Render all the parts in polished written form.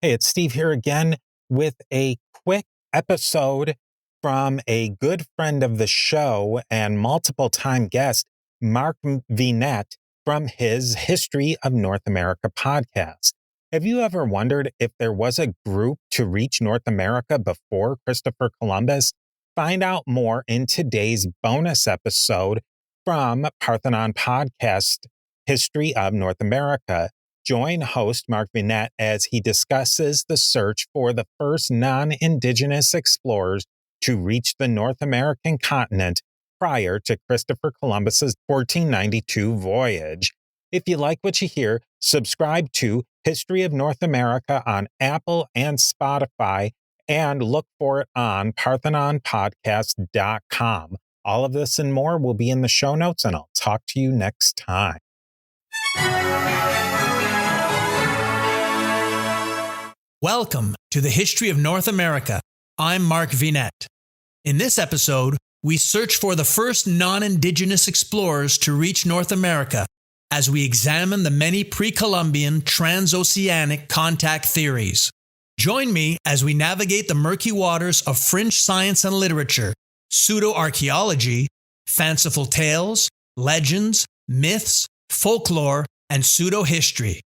Hey, it's Steve here again with a quick episode from a good friend of the show and multiple time guest, Mark Vinet, from his History of North America podcast. Have you ever wondered if there was a group to reach North America before Christopher Columbus? Find out more in today's bonus episode from Parthenon podcast, History of North America. Join host Mark Vinet as he discusses the search for the first non-indigenous explorers to reach the North American continent prior to Christopher Columbus's 1492 voyage. If you like what you hear, subscribe to History of North America on Apple and Spotify and look for it on parthenonpodcast.com. All of this and more will be in the show notes, and I'll talk to you next time. Welcome to the History of North America. I'm Mark Vinet. In this episode, we search for the first non-indigenous explorers to reach North America as we examine the many pre-Columbian transoceanic contact theories. Join me as we navigate the murky waters of fringe science and literature, pseudo-archaeology, fanciful tales, legends, myths, folklore, and pseudo-history.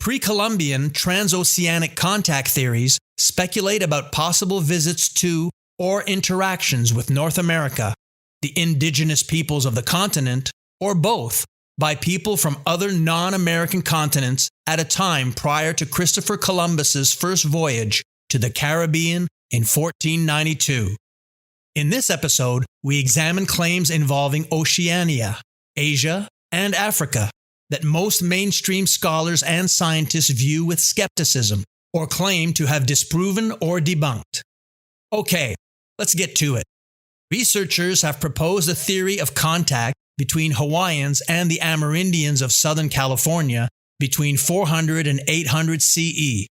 Pre-Columbian transoceanic contact theories speculate about possible visits to or interactions with North America, the indigenous peoples of the continent, or both, by people from other non-American continents at a time prior to Christopher Columbus's first voyage to the Caribbean in 1492. In this episode, we examine claims involving Oceania, Asia, and Africa that most mainstream scholars and scientists view with skepticism or claim to have disproven or debunked. Okay, let's get to it. Researchers have proposed a theory of contact between Hawaiians and the Amerindians of Southern California between 400 and 800 CE.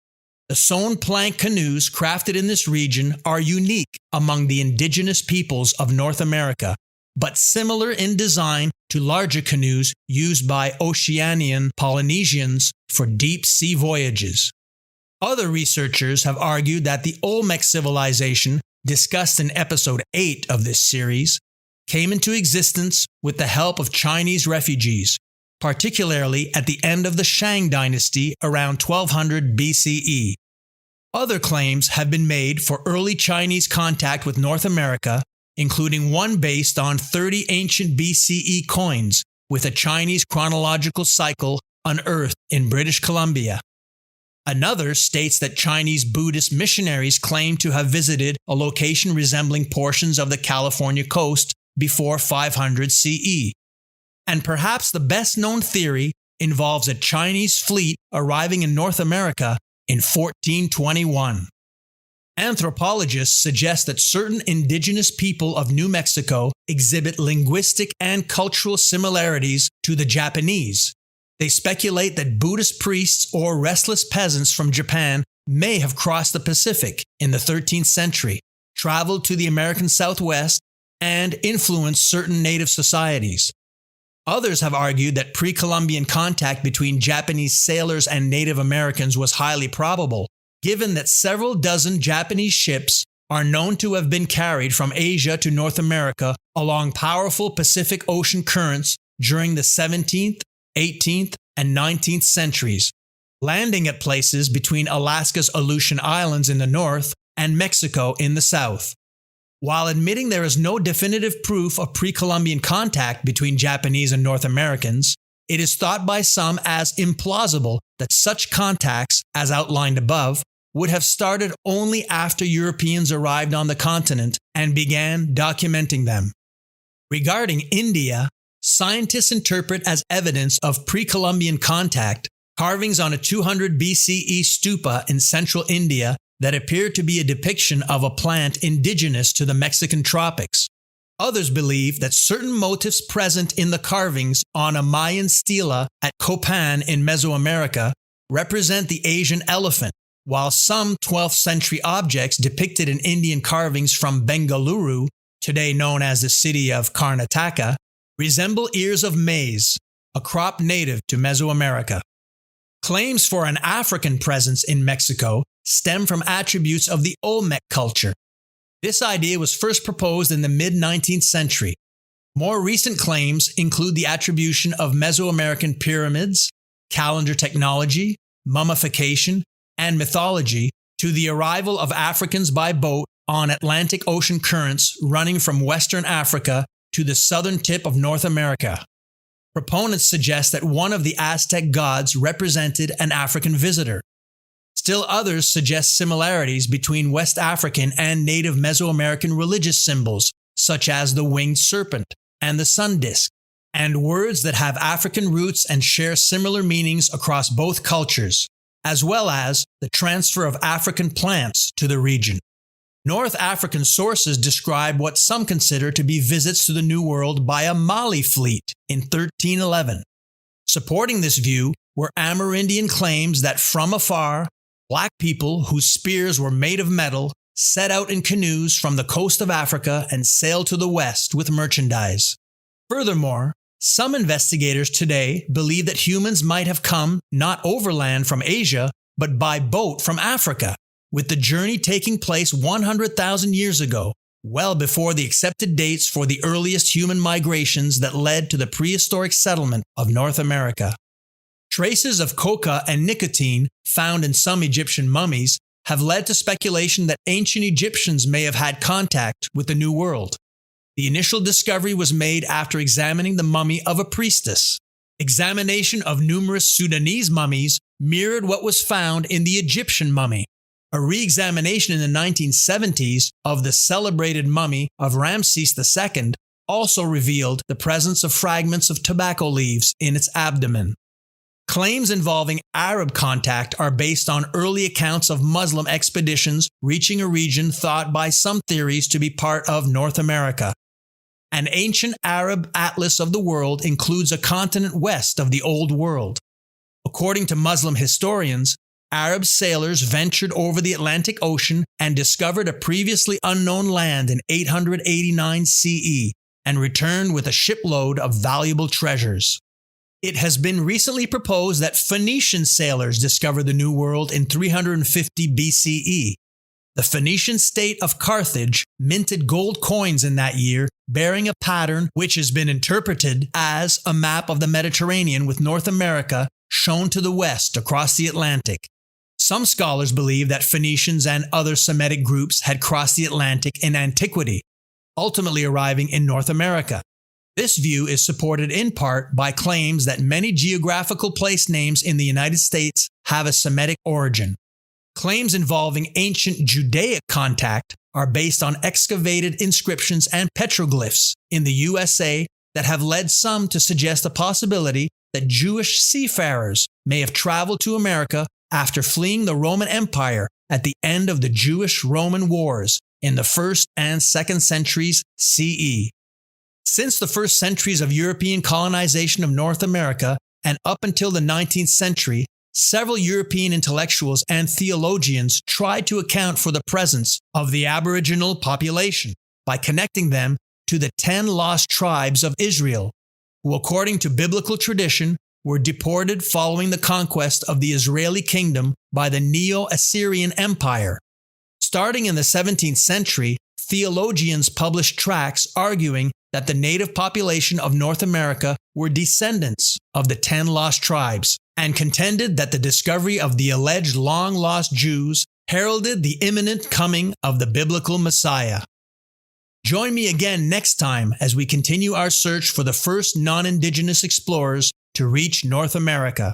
The sewn plank canoes crafted in this region are unique among the indigenous peoples of North America, but similar in design to larger canoes used by Oceanian Polynesians for deep sea voyages. Other researchers have argued that the Olmec civilization, discussed in episode 8 of this series, came into existence with the help of Chinese refugees, particularly at the end of the Shang dynasty around 1200 BCE. Other claims have been made for early Chinese contact with North America, including one based on 30 ancient BCE coins with a Chinese chronological cycle unearthed in British Columbia. Another states that Chinese Buddhist missionaries claim to have visited a location resembling portions of the California coast before 500 CE. And perhaps the best-known theory involves a Chinese fleet arriving in North America in 1421. Anthropologists suggest that certain indigenous people of New Mexico exhibit linguistic and cultural similarities to the Japanese. They speculate that Buddhist priests or restless peasants from Japan may have crossed the Pacific in the 13th century, traveled to the American Southwest, and influenced certain native societies. Others have argued that pre-Columbian contact between Japanese sailors and Native Americans was highly probable, given that several dozen Japanese ships are known to have been carried from Asia to North America along powerful Pacific Ocean currents during the 17th, 18th, and 19th centuries, landing at places between Alaska's Aleutian Islands in the north and Mexico in the south. While admitting there is no definitive proof of pre-Columbian contact between Japanese and North Americans, it is thought by some as implausible that such contacts, as outlined above, would have started only after Europeans arrived on the continent and began documenting them. Regarding India, scientists interpret as evidence of pre-Columbian contact carvings on a 200 BCE stupa in central India that appear to be a depiction of a plant indigenous to the Mexican tropics. Others believe that certain motifs present in the carvings on a Mayan stela at Copan in Mesoamerica represent the Asian elephant, while some 12th century objects depicted in Indian carvings from Bengaluru, today known as the city of Karnataka, resemble ears of maize, a crop native to Mesoamerica. Claims for an African presence in Mexico stem from attributes of the Olmec culture. This idea was first proposed in the mid-19th century. More recent claims include the attribution of Mesoamerican pyramids, calendar technology, mummification, and mythology to the arrival of Africans by boat on Atlantic Ocean currents running from Western Africa to the southern tip of North America. Proponents suggest that one of the Aztec gods represented an African visitor. Still others suggest similarities between West African and native Mesoamerican religious symbols, such as the winged serpent and the sun disk, and words that have African roots and share similar meanings across both cultures, as well as the transfer of African plants to the region. North African sources describe what some consider to be visits to the New World by a Mali fleet in 1311. Supporting this view were Amerindian claims that from afar, black people whose spears were made of metal set out in canoes from the coast of Africa and sailed to the west with merchandise. Furthermore, some investigators today believe that humans might have come not overland from Asia, but by boat from Africa, with the journey taking place 100,000 years ago, well before the accepted dates for the earliest human migrations that led to the prehistoric settlement of North America. Traces of coca and nicotine found in some Egyptian mummies have led to speculation that ancient Egyptians may have had contact with the New World. The initial discovery was made after examining the mummy of a priestess. Examination of numerous Sudanese mummies mirrored what was found in the Egyptian mummy. A re-examination in the 1970s of the celebrated mummy of Ramses II also revealed the presence of fragments of tobacco leaves in its abdomen. Claims involving Arab contact are based on early accounts of Muslim expeditions reaching a region thought by some theories to be part of North America. An ancient Arab atlas of the world includes a continent west of the Old World. According to Muslim historians, Arab sailors ventured over the Atlantic Ocean and discovered a previously unknown land in 889 CE and returned with a shipload of valuable treasures. It has been recently proposed that Phoenician sailors discovered the New World in 350 BCE. The Phoenician state of Carthage minted gold coins in that year, bearing a pattern which has been interpreted as a map of the Mediterranean with North America shown to the west across the Atlantic. Some scholars believe that Phoenicians and other Semitic groups had crossed the Atlantic in antiquity, ultimately arriving in North America. This view is supported in part by claims that many geographical place names in the United States have a Semitic origin. Claims involving ancient Judaic contact are based on excavated inscriptions and petroglyphs in the USA that have led some to suggest the possibility that Jewish seafarers may have traveled to America after fleeing the Roman Empire at the end of the Jewish-Roman Wars in the 1st and 2nd centuries CE. Since the first centuries of European colonization of North America and up until the 19th century, several European intellectuals and theologians tried to account for the presence of the Aboriginal population by connecting them to the 10 lost tribes of Israel, who, according to biblical tradition, were deported following the conquest of the Israeli kingdom by the Neo-Assyrian Empire. Starting in the 17th century, theologians published tracts arguing that the native population of North America were descendants of the 10 lost tribes, and contended that the discovery of the alleged long-lost Jews heralded the imminent coming of the biblical Messiah. Join me again next time as we continue our search for the first non-indigenous explorers to reach North America.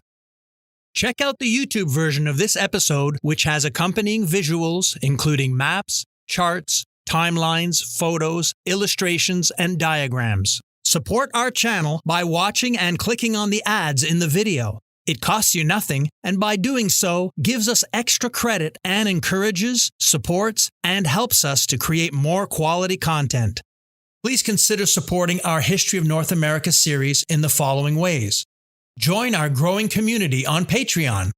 Check out the YouTube version of this episode, which has accompanying visuals, including maps, charts, timelines, photos, illustrations, and diagrams. Support our channel by watching and clicking on the ads in the video. It costs you nothing, and by doing so, gives us extra credit and encourages, supports, and helps us to create more quality content. Please consider supporting our History of North America series in the following ways. Join our growing community on Patreon.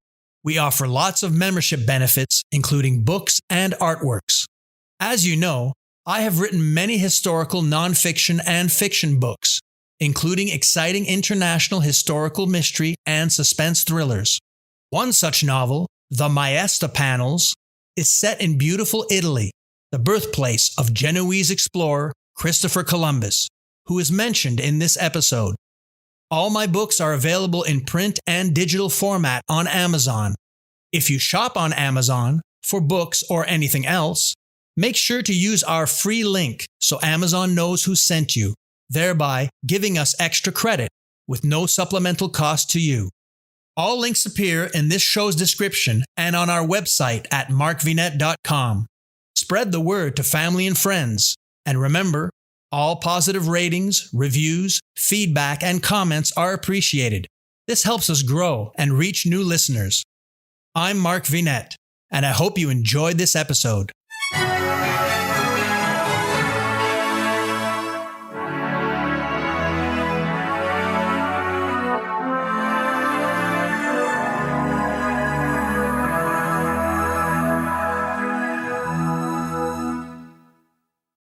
We offer lots of membership benefits, including books and artworks. As you know, I have written many historical nonfiction and fiction books, including exciting international historical mystery and suspense thrillers. One such novel, The Maesta Panels, is set in beautiful Italy, the birthplace of Genoese explorer Christopher Columbus, who is mentioned in this episode. All my books are available in print and digital format on Amazon. If you shop on Amazon for books or anything else, make sure to use our free link so Amazon knows who sent you, thereby giving us extra credit with no supplemental cost to you. All links appear in this show's description and on our website at markvinet.com. Spread the word to family and friends. And remember, all positive ratings, reviews, feedback, and comments are appreciated. This helps us grow and reach new listeners. I'm Mark Vinet, and I hope you enjoyed this episode.